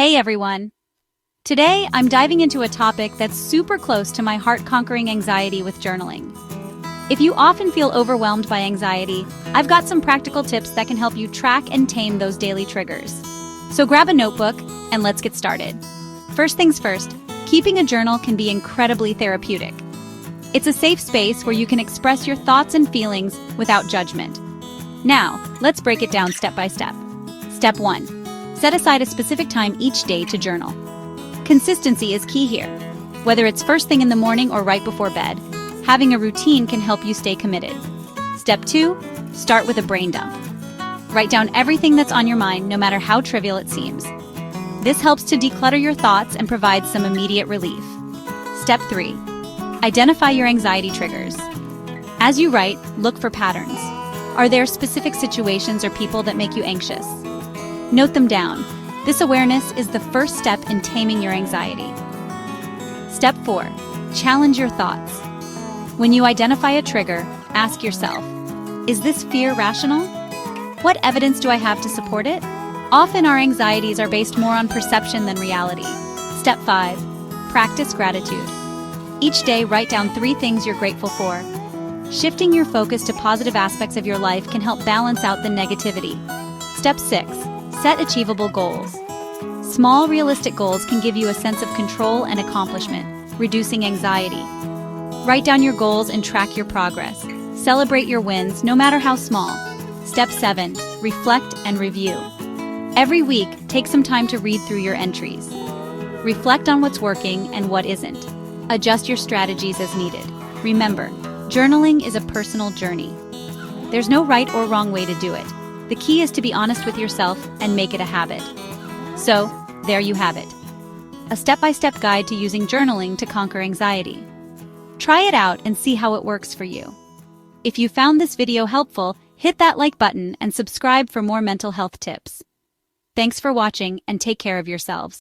Hey everyone! Today I'm diving into a topic that's super close to my heart-conquering anxiety with journaling. If you often feel overwhelmed by anxiety, I've got some practical tips that can help you track and tame those daily triggers. So grab a notebook and let's get started. First things first, keeping a journal can be incredibly therapeutic. It's a safe space where you can express your thoughts and feelings without judgment. Now, let's break it down step by step. Step 1. Set aside a specific time each day to journal. Consistency is key here. Whether it's first thing in the morning or right before bed, having a routine can help you stay committed. Step 2. Start with a brain dump. Write down everything that's on your mind, no matter how trivial it seems. This helps to declutter your thoughts and provide some immediate relief. Step 3. Identify your anxiety triggers. As you write, look for patterns. Are there specific situations or people that make you anxious? Note them down. This awareness is the first step in taming your anxiety. Step 4. Challenge your thoughts. When you identify a trigger, ask yourself, is this fear rational? What evidence do I have to support it? Often our anxieties are based more on perception than reality. Step 5. Practice gratitude. Each day, write down 3 things you're grateful for. Shifting your focus to positive aspects of your life can help balance out the negativity. Step 6. Set achievable goals. Small, realistic goals can give you a sense of control and accomplishment, reducing anxiety. Write down your goals and track your progress. Celebrate your wins, no matter how small. Step 7. Reflect and review. Every week, take some time to read through your entries. Reflect on what's working and what isn't. Adjust your strategies as needed. Remember, journaling is a personal journey. There's no right or wrong way to do it. The key is to be honest with yourself and make it a habit. So, there you have it. A step-by-step guide to using journaling to conquer anxiety. Try it out and see how it works for you. If you found this video helpful, hit that like button and subscribe for more mental health tips. Thanks for watching and take care of yourselves.